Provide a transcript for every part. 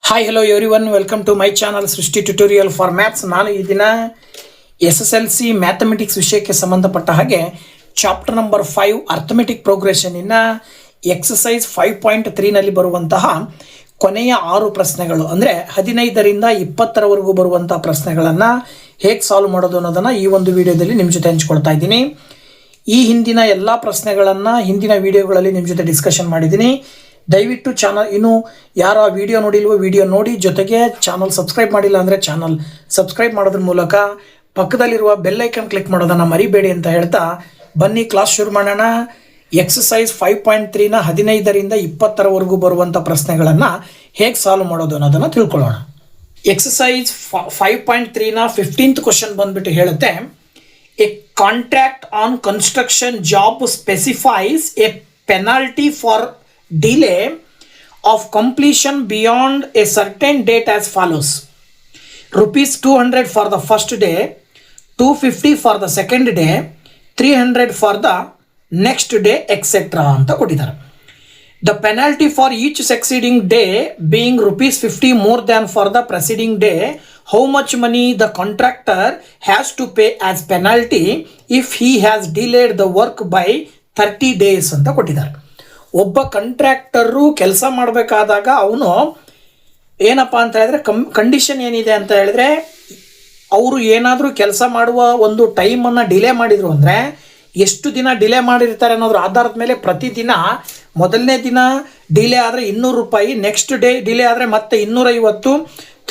Hi hello everyone, welcome to my channel Srishti tutorial for maths. ನಾನು ಈ ದಿನ SSLC mathematics ವಿಷಯಕ್ಕೆ ಸಂಬಂಧಪಟ್ಟ ಹಾಗೆ ಚಾಪ್ಟರ್ ನಂಬರ್ 5 ಅರ್ಥಮೆಟಿಕ್ ಪ್ರೋಗ್ರೆಷನ್ನಿನ ಎಕ್ಸಸೈಸ್ 5.3ನಲ್ಲಿ ಬರುವಂತಹ ಕೊನೆಯ 6 ಪ್ರಶ್ನೆಗಳು, ಅಂದರೆ 15ರಿಂದ 20ರವರೆಗೂ ಬರುವಂತಹ ಪ್ರಶ್ನೆಗಳನ್ನು ಹೇಗೆ ಸಾಲ್ವ್ ಮಾಡೋದು ಅನ್ನೋದನ್ನು ಈ ಒಂದು ವಿಡಿಯೋದಲ್ಲಿ ನಿಮ್ಮ ಜೊತೆ ಹಂಚ್ಕೊಳ್ತಾ ಇದ್ದೀನಿ. ಈ ಹಿಂದಿನ ಎಲ್ಲ ಪ್ರಶ್ನೆಗಳನ್ನು ಹಿಂದಿನ ವಿಡಿಯೋಗಳಲ್ಲಿ ನಿಮ್ಮ ಜೊತೆ ಡಿಸ್ಕಷನ್ ಮಾಡಿದ್ದೀನಿ. ದಯವಿಟ್ಟು ಚಾನಲ್ ಇನ್ನೂ ಯಾರು ಆ ವಿಡಿಯೋ ನೋಡಿಲ್ವೋ ವಿಡಿಯೋ ನೋಡಿ, ಜೊತೆಗೆ ಚಾನಲ್ ಸಬ್ಸ್ಕ್ರೈಬ್ ಮಾಡಿಲ್ಲ ಅಂದರೆ ಚಾನಲ್ ಸಬ್ಸ್ಕ್ರೈಬ್ ಮಾಡೋದ್ರ ಮೂಲಕ ಪಕ್ಕದಲ್ಲಿರುವ ಬೆಲ್ ಐಕನ್ ಕ್ಲಿಕ್ ಮಾಡೋದನ್ನು ಮರಿಬೇಡಿ ಅಂತ ಹೇಳ್ತಾ ಬನ್ನಿ ಕ್ಲಾಸ್ ಶುರು ಮಾಡೋಣ. ಎಕ್ಸಸೈಸ್ 5.3ನ 15ರಿಂದ 20ರವರೆಗೂ ಬರುವಂಥ ಪ್ರಶ್ನೆಗಳನ್ನು ಹೇಗೆ ಸಾಲ್ವ್ ಮಾಡೋದು ಅನ್ನೋದನ್ನು ತಿಳ್ಕೊಳ್ಳೋಣ. ಎಕ್ಸಸೈಸ್ 5.3ನ 15th ಕ್ವಶನ್ ಬಂದ್ಬಿಟ್ಟು ಹೇಳುತ್ತೆ, A contract on construction job specifies A penalty for delay of completion beyond a certain date as follows: rupees 200 for the first day, 250 for the second day, 300 for the next day, etc. ಅಂತ ಕೊಟ್ಟಿದ್ದಾರೆ. The penalty for each succeeding day being rupees 50 more than for the preceding day, how much money the contractor has to pay as penalty if he has delayed the work by 30 days ಅಂತ ಕೊಟ್ಟಿದ್ದಾರೆ. ಒಬ್ಬ ಕಂಟ್ರಾಕ್ಟರು ಕೆಲಸ ಮಾಡಬೇಕಾದಾಗ ಅವನು ಏನಪ್ಪ ಅಂತ ಹೇಳಿದ್ರೆ condition ಏನಿದೆ ಅಂತ ಹೇಳಿದ್ರೆ, ಅವರು ಏನಾದರೂ ಕೆಲಸ ಮಾಡುವ ಒಂದು ಟೈಮನ್ನು ಡಿಲೇ ಮಾಡಿದರು ಅಂದರೆ ಎಷ್ಟು ದಿನ ಡಿಲೇ ಮಾಡಿರ್ತಾರೆ ಅನ್ನೋದ್ರ ಆಧಾರದ ಮೇಲೆ ಪ್ರತಿದಿನ ಮೊದಲನೇ ದಿನ ಡಿಲೇ ಆದರೆ 200 ರೂಪಾಯಿ, ನೆಕ್ಸ್ಟ್ ಡೇ ಡಿಲೇ ಆದರೆ ಮತ್ತೆ 250,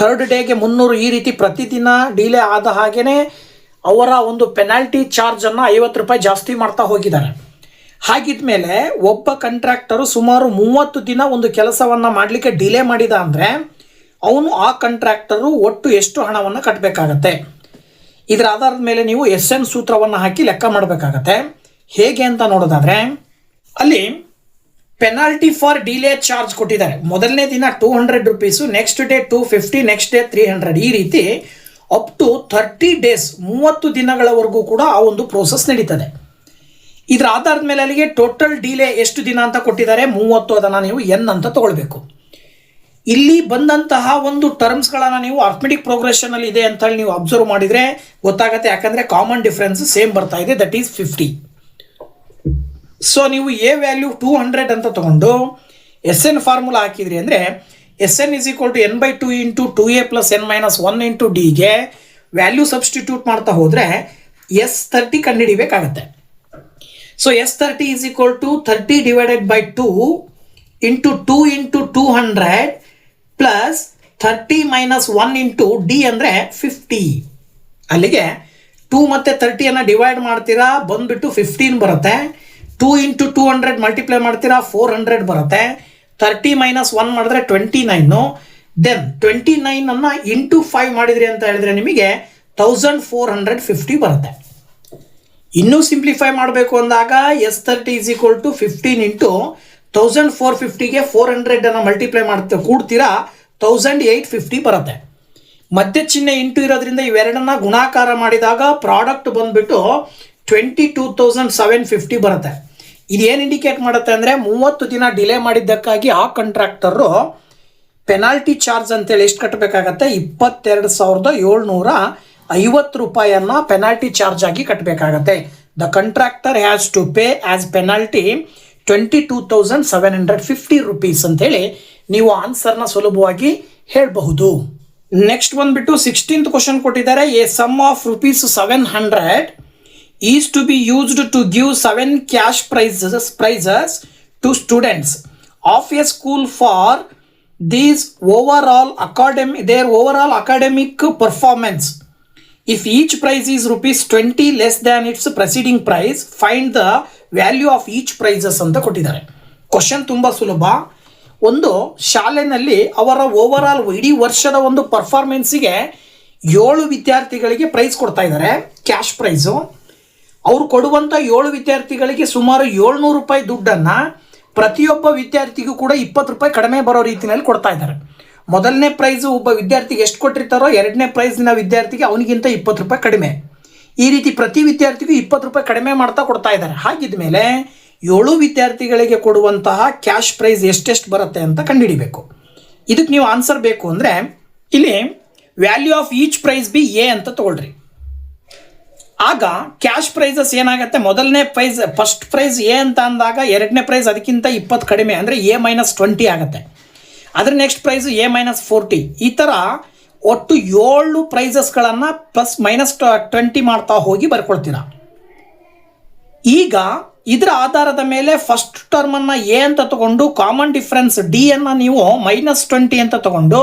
ಥರ್ಡ್ ಡೇಗೆ 300, ಈ ರೀತಿ ಪ್ರತಿದಿನ ಡಿಲೇ ಆದ ಹಾಗೆಯೇ ಅವರ ಒಂದು ಪೆನಾಲ್ಟಿ ಚಾರ್ಜನ್ನು 50 ರೂಪಾಯಿ ಜಾಸ್ತಿ ಮಾಡ್ತಾ ಹೋಗಿದ್ದಾರೆ. ಹಾಗಿದ್ಮೇಲೆ ಒಬ್ಬ ಕಂಟ್ರಾಕ್ಟರು ಸುಮಾರು 30 ದಿನ ಒಂದು ಕೆಲಸವನ್ನು ಮಾಡಲಿಕ್ಕೆ ಡಿಲೇ ಮಾಡಿದ ಅಂದರೆ ಅವನು ಆ ಕಂಟ್ರಾಕ್ಟರು ಒಟ್ಟು ಎಷ್ಟು ಹಣವನ್ನು ಕಟ್ಟಬೇಕಾಗತ್ತೆ. ಇದರ ಆಧಾರದ ಮೇಲೆ ನೀವು SN ಸೂತ್ರವನ್ನು ಹಾಕಿ ಲೆಕ್ಕ ಮಾಡಬೇಕಾಗತ್ತೆ. ಹೇಗೆ ಅಂತ ನೋಡೋದಾದರೆ, ಅಲ್ಲಿ ಪೆನಾಲ್ಟಿ ಫಾರ್ ಡಿಲೇ ಚಾರ್ಜ್ ಕೊಟ್ಟಿದ್ದಾರೆ. ಮೊದಲನೇ ದಿನ 200 rupees, next day 250, next day 300, ಈ ರೀತಿ ಅಪ್ ಟು 30 ಡೇಸ್ 30 ದಿನಗಳವರೆಗೂ ಕೂಡ ಆ ಒಂದು ಪ್ರೋಸೆಸ್ ನಡೀತದೆ. ಇದರ ಆಧಾರದ ಮೇಲೆ ಅಲ್ಲಿಗೆ ಟೋಟಲ್ ಡಿಲೇ ಎಷ್ಟು ದಿನ ಅಂತ ಕೊಟ್ಟಿದ್ದಾರೆ, 30. ಅದನ್ನು ನೀವು ಎನ್ ಅಂತ ತಗೊಳ್ಬೇಕು. ಇಲ್ಲಿ ಬಂದಂತಹ ಒಂದು ಟರ್ಮ್ಸ್ಗಳನ್ನು ನೀವು ಅರ್ಥಮೆಟಿಕ್ ಪ್ರೋಗ್ರೆಷನಲ್ಲಿ ಇದೆ ಅಂತ ಹೇಳಿ ನೀವು ಅಬ್ಸರ್ವ್ ಮಾಡಿದರೆ ಗೊತ್ತಾಗುತ್ತೆ. ಯಾಕಂದರೆ ಕಾಮನ್ ಡಿಫ್ರೆನ್ಸ್ ಸೇಮ್ ಬರ್ತಾ ಇದೆ, ದಟ್ ಈಸ್ 50. ಸೊ ನೀವು ಎ ವ್ಯಾಲ್ಯೂ 200 ಅಂತ ತಗೊಂಡು SN ಫಾರ್ಮುಲಾ ಹಾಕಿದ್ರಿ ಅಂದರೆ SN is equal to n/2 into 2a plus n minus 1 into ಡಿಗೆ ವ್ಯಾಲ್ಯೂ ಸಬ್ಸ್ಟಿಟ್ಯೂಟ್ ಮಾಡ್ತಾ ಹೋದರೆ S30 ಕಂಡುಹಿಡಿಬೇಕಾಗತ್ತೆ. So S30 is equal to 30 divided by 2 into 2 into 200 plus 30 minus 1 into D ಅಂದರೆ 50. ಅಲ್ಲಿಗೆ 2 ಮತ್ತು 30ಯನ್ನು ಡಿವೈಡ್ ಮಾಡ್ತೀರಾ, ಬಂದುಬಿಟ್ಟು 15 ಬರುತ್ತೆ. 2 into 200 ಮಲ್ಟಿಪ್ಲೈ ಮಾಡ್ತೀರಾ, 400 ಬರುತ್ತೆ. 30 minus 1 ಮಾಡಿದ್ರೆ 29. ದೆನ್ 29ಅನ್ನು ಇಂಟು 5 ಮಾಡಿದ್ರಿ ಅಂತ ಹೇಳಿದ್ರೆ ನಿಮಗೆ 1450 ಬರುತ್ತೆ. ಇನ್ನೂ ಸಿಂಪ್ಲಿಫೈ ಮಾಡಬೇಕು ಅಂದಾಗ S30 is equal to 15 into 1450ಗೆ 400ಅನ್ನು multiply ಮಾಡ್ತೀವಿ, ಕೂಡ್ತೀರಾ 1850 ಬರುತ್ತೆ. ಮಧ್ಯ ಚಿಹ್ನೆ ಇಂಟು ಇರೋದ್ರಿಂದ ಇವೆರಡನ್ನ ಗುಣಾಕಾರ ಮಾಡಿದಾಗ ಪ್ರಾಡಕ್ಟ್ ಬಂದುಬಿಟ್ಟು 22,750 ಬರುತ್ತೆ. ಇದೇನು ಇಂಡಿಕೇಟ್ ಮಾಡುತ್ತೆ ಅಂದರೆ 30 ದಿನ ಡಿಲೇ ಮಾಡಿದ್ದಕ್ಕಾಗಿ ಆ ಕಾಂಟ್ರಾಕ್ಟರು ಪೆನಾಲ್ಟಿ ಚಾರ್ಜ್ ಅಂತೇಳಿ ಎಷ್ಟು ಕಟ್ಟಬೇಕಾಗತ್ತೆ, 22,750 ರೂಪಾಯಿಯನ್ನು ಪೆನಾಲ್ಟಿ ಚಾರ್ಜ್ ಆಗಿ ಕಟ್ಟಬೇಕಾಗತ್ತೆ. The contractor has to pay as penalty 22,750 rupees ಅಂತೇಳಿ ನೀವು ಆನ್ಸರ್ನ ಸುಲಭವಾಗಿ ಹೇಳಬಹುದು. ನೆಕ್ಸ್ಟ್ ಬಂದ್ಬಿಟ್ಟು 16th ಕ್ವಶನ್ ಕೊಟ್ಟಿದ್ದಾರೆ. A sum of rupees 700 is to be used to give 7 cash prizes to students of a school for their overall academic performance. If each prize is rupees 20 less than its preceding price, find the value of each prizes ಅಂತ ಕೊಟ್ಟಿದ್ದಾರೆ. Question ತುಂಬ ಸುಲಭ. ಒಂದು ಶಾಲೆಯಲ್ಲಿ ಅವರ overall ಇಡೀ ವರ್ಷದ ಒಂದು ಪರ್ಫಾರ್ಮೆನ್ಸಿಗೆ 7 ವಿದ್ಯಾರ್ಥಿಗಳಿಗೆ ಪ್ರೈಸ್ ಕೊಡ್ತಾ ಇದ್ದಾರೆ, ಕ್ಯಾಶ್ ಪ್ರೈಸು. ಅವರು ಕೊಡುವಂಥ 7 ವಿದ್ಯಾರ್ಥಿಗಳಿಗೆ ಸುಮಾರು 700 ರೂಪಾಯಿ ದುಡ್ಡನ್ನು ಪ್ರತಿಯೊಬ್ಬ ವಿದ್ಯಾರ್ಥಿಗೂ ಕೂಡ 20 ರೂಪಾಯಿ ಕಡಿಮೆ ಬರೋ ರೀತಿಯಲ್ಲಿ ಕೊಡ್ತಾ ಇದ್ದಾರೆ. ಮೊದಲನೇ ಪ್ರೈಸು ಒಬ್ಬ ವಿದ್ಯಾರ್ಥಿಗೆ ಎಷ್ಟು ಕೊಟ್ಟಿರ್ತಾರೋ, ಎರಡನೇ ಪ್ರೈಸ್ನ ವಿದ್ಯಾರ್ಥಿಗೆ ಅವನಿಗಿಂತ 20 ರೂಪಾಯಿ ಕಡಿಮೆ, ಈ ರೀತಿ ಪ್ರತಿ ವಿದ್ಯಾರ್ಥಿಗೂ 20 ರೂಪಾಯಿ ಕಡಿಮೆ ಮಾಡ್ತಾ ಕೊಡ್ತಾ ಇದ್ದಾರೆ. ಹಾಗಿದ್ಮೇಲೆ 7 ವಿದ್ಯಾರ್ಥಿಗಳಿಗೆ ಕೊಡುವಂತಹ ಕ್ಯಾಶ್ ಪ್ರೈಸ್ ಎಷ್ಟೆಷ್ಟು ಬರುತ್ತೆ ಅಂತ ಕಂಡುಹಿಡಿಬೇಕು. ಇದಕ್ಕೆ ನೀವು ಆನ್ಸರ್ ಬೇಕು ಅಂದರೆ ಇಲ್ಲಿ value of each prize be A ಅಂತ ತಗೊಳ್ರಿ. ಆಗ ಕ್ಯಾಶ್ ಪ್ರೈಸಸ್ ಏನಾಗುತ್ತೆ, ಮೊದಲನೇ ಪ್ರೈಸ್ ಫಸ್ಟ್ ಪ್ರೈಸ್ ಎ ಅಂತ ಅಂದಾಗ ಎರಡನೇ ಪ್ರೈಸ್ ಅದಕ್ಕಿಂತ 20 ಕಡಿಮೆ ಅಂದರೆ ಎ -20 ಆಗುತ್ತೆ. ಅದ್ರ ನೆಕ್ಸ್ಟ್ ಪ್ರೈಸ್ ಎ -40. ಈ ಥರ ಒಟ್ಟು 7 ಪ್ರೈಸಸ್ಗಳನ್ನು +-20 ಮಾಡ್ತಾ ಹೋಗಿ ಬರ್ಕೊಳ್ತೀರಾ. ಈಗ ಇದರ ಆಧಾರದ ಮೇಲೆ ಫಸ್ಟ್ ಟರ್ಮನ್ನು ಎ ಅಂತ ತಗೊಂಡು ಕಾಮನ್ ಡಿಫ್ರೆನ್ಸ್ ಡಿ ಅನ್ನು ನೀವು -20 ಅಂತ ತಗೊಂಡು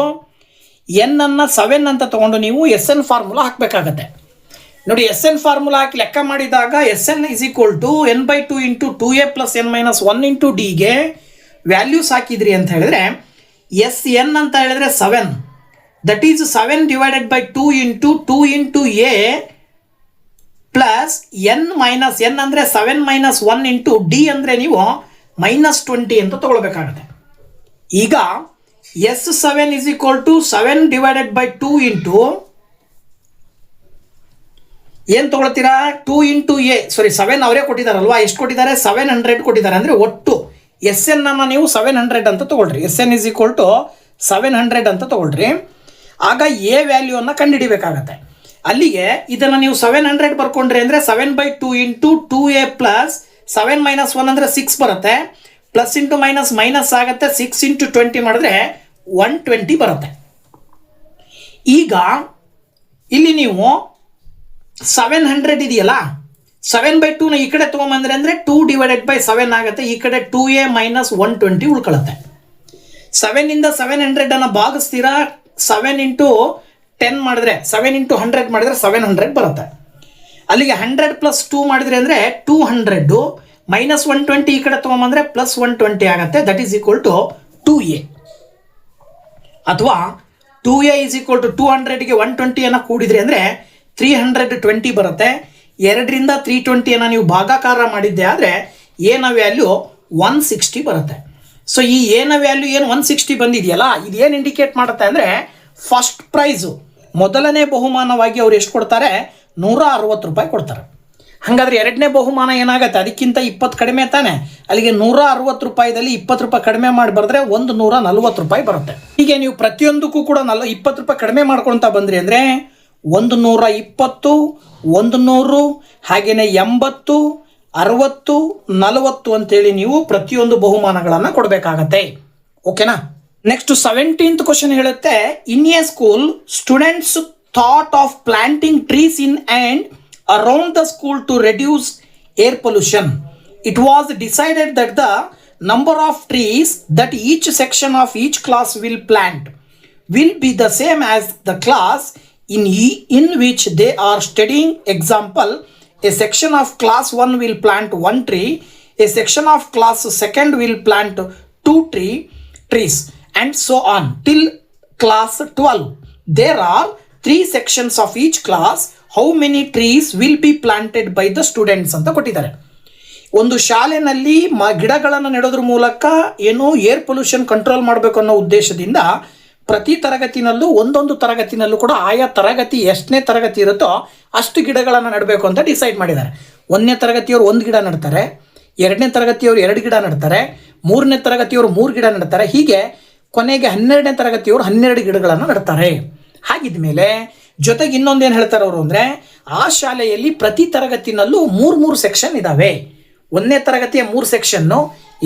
ಎನ್ ಅನ್ನು 7 ಅಂತ ತಗೊಂಡು ನೀವು ಎಸ್ ಎನ್ ಫಾರ್ಮುಲಾ ಹಾಕಬೇಕಾಗತ್ತೆ. ನೋಡಿ, ಎಸ್ ಎನ್ ಫಾರ್ಮುಲಾ ಹಾಕಿ ಲೆಕ್ಕ ಮಾಡಿದಾಗ S N n/2 × 2a + n - 1 × ಡಿಗೆ ವ್ಯಾಲ್ಯೂಸ್ ಹಾಕಿದ್ರಿ ಅಂತ ಹೇಳಿದ್ರೆ ಎಸ್ ಎನ್ ಅಂತ ಹೇಳಿದ್ರೆ 7, that is 7 / 2 × 2 × a plus n - n ಅಂದರೆ 7 - 1 × ಡಿ ಅಂದರೆ ನೀವು -20 ಅಂತ ತಗೊಳ್ಬೇಕಾಗತ್ತೆ. ಈಗ S7 = 7 / 2 × ಏನು ತಗೊಳ್ತೀರಾ, 2 × a 7 ಅವರೇ ಕೊಟ್ಟಿದ್ದಾರಲ್ವಾ, ಎಷ್ಟು ಕೊಟ್ಟಿದ್ದಾರೆ, 700 ಕೊಟ್ಟಿದ್ದಾರೆ. ಅಂದರೆ ಒಟ್ಟು ಎಸ್ ಎನ್ ಅನ್ನು ನೀವು 700 ಅಂತ ತಗೊಳ್ರಿ. ಎಸ್ ಎನ್ = 700 ಅಂತ ತಗೊಳ್ರಿ. ಆಗ ಎ ವ್ಯಾಲ್ಯೂವನ್ನು ಕಂಡುಹಿಡಿಬೇಕಾಗತ್ತೆ. ಅಲ್ಲಿಗೆ ಇದನ್ನು ನೀವು 700 ಬರ್ಕೊಂಡ್ರಿ ಅಂದರೆ 7/2 × 2a ಪ್ಲಸ್ 7 - 1 ಅಂದರೆ 6 ಬರುತ್ತೆ. ಪ್ಲಸ್ ಇಂಟು ಮೈನಸ್ ಆಗುತ್ತೆ. 6 × 20 ಮಾಡಿದ್ರೆ 120 ಬರುತ್ತೆ. ಈಗ ಇಲ್ಲಿ ನೀವು 700 ಇದೆಯಲ್ಲ, 7/2ನ ಈ ಕಡೆ ತೊಗೊಂಬಂದ್ರೆ ಅಂದರೆ 2 / 7 ಆಗುತ್ತೆ. ಈ ಕಡೆ 2a - 120 ಉಳ್ಕೊಳ್ಳುತ್ತೆ. 7ಇಂದ 700 ಭಾಗಿಸ್ತೀರಾ. 7 × 10 ಮಾಡಿದ್ರೆ 7 × 100 ಮಾಡಿದ್ರೆ 700 ಬರುತ್ತೆ. ಅಲ್ಲಿಗೆ 100 + 2 ಮಾಡಿದ್ರೆ ಅಂದರೆ 200 -120 ಈ ಕಡೆ ತೊಗೊಂಬಂದ್ರೆ +120 ಆಗುತ್ತೆ. That is = 2a. ಅಥವಾ 2a = 200ಗೆ 120 ಕೂಡಿದ್ರಿ ಅಂದರೆ 320 ಬರುತ್ತೆ. 2ರಿಂದ 320 ನೀವು ಭಾಗಾಕಾರ ಮಾಡಿದ್ದೆ ಆದರೆ ಎನ ವ್ಯಾಲ್ಯೂ 160 ಬರುತ್ತೆ. ಸೊ ಈ ಎನ ವ್ಯಾಲ್ಯೂ ಏನು 160 ಬಂದಿದೆಯಲ್ಲ, ಇದು ಏನು ಇಂಡಿಕೇಟ್ ಮಾಡುತ್ತೆ ಅಂದರೆ ಫಸ್ಟ್ ಪ್ರೈಸು ಮೊದಲನೇ ಬಹುಮಾನವಾಗಿ ಅವ್ರು ಎಷ್ಟು ಕೊಡ್ತಾರೆ, 160 ರೂಪಾಯಿ ಕೊಡ್ತಾರೆ. ಹಾಗಾದ್ರೆ ಎರಡನೇ ಬಹುಮಾನ ಏನಾಗುತ್ತೆ, ಅದಕ್ಕಿಂತ 20 ಕಡಿಮೆ ತಾನೆ. ಅಲ್ಲಿಗೆ 160 ರೂಪಾಯಿದಲ್ಲಿ 20 ರೂಪಾಯಿ ಕಡಿಮೆ ಮಾಡಿ ಬರೆದ್ರೆ 140 ರೂಪಾಯಿ ಬರುತ್ತೆ. ಹೀಗೆ ನೀವು ಪ್ರತಿಯೊಂದಕ್ಕೂ ಕೂಡ 20 ರೂಪಾಯಿ ಕಡಿಮೆ ಮಾಡ್ಕೊಳ್ತಾ ಬಂದ್ರಿ ಅಂದರೆ 120, 100, ಹಾಗೆಯೇ 80, 60, 40 ಅಂತೇಳಿ ನೀವು ಪ್ರತಿಯೊಂದು ಬಹುಮಾನಗಳನ್ನು ಕೊಡಬೇಕಾಗತ್ತೆ. ಓಕೆನಾ. ನೆಕ್ಸ್ಟ್ 17th ಕ್ವಶನ್ ಹೇಳುತ್ತೆ, in a school students thought of planting trees in and around the school to reduce air pollution. It was decided that the number of trees that each section of each class will plant will be the same as the class in which they are studying. Example, a section of class 1 will plant 1 tree, a section of class 2 will plant 2 trees and so on till class 12. There are 3 sections of each class. How many trees will be planted by the students ಅಂತ ಕೊಟ್ಟಿದ್ದಾರೆ. ಒಂದು ಶಾಲೆಯಲ್ಲಿ ಗಿಡಗಳನ್ನು ನೆಡೋದ್ರ ಮೂಲಕ ಏನು air pollution control ಮಾಡಬೇಕು ಅನ್ನೋ ಉದ್ದೇಶದಿಂದ ಪ್ರತಿ ತರಗತಿನಲ್ಲೂ ಒಂದೊಂದು ತರಗತಿನಲ್ಲೂ ಕೂಡ ಆಯಾ ತರಗತಿ ಎಷ್ಟನೇ ತರಗತಿ ಇರುತ್ತೋ ಅಷ್ಟು ಗಿಡಗಳನ್ನು ನೆಡಬೇಕು ಅಂತ ಡಿಸೈಡ್ ಮಾಡಿದ್ದಾರೆ. 1ನೇ ತರಗತಿಯವರು 1 ಗಿಡ ನೆಡ್ತಾರೆ, 2ನೇ ತರಗತಿಯವರು 2 ಗಿಡ ನೆಡ್ತಾರೆ, 3ನೇ ತರಗತಿಯವರು 3 ಗಿಡ ನೆಡ್ತಾರೆ. ಹೀಗೆ ಕೊನೆಗೆ 12ನೇ ತರಗತಿಯವರು 12 ಗಿಡಗಳನ್ನು ನೆಡ್ತಾರೆ. ಹಾಗಿದ್ಮೇಲೆ ಜೊತೆಗೆ ಇನ್ನೊಂದೇನು ಹೇಳ್ತಾರೆ ಅವರು ಅಂದರೆ, ಆ ಶಾಲೆಯಲ್ಲಿ ಪ್ರತಿ ತರಗತಿನಲ್ಲೂ 3 ಸೆಕ್ಷನ್ ಇದ್ದಾವೆ. 1ನೇ ತರಗತಿಯ 3 ಸೆಕ್ಷನ್ನು,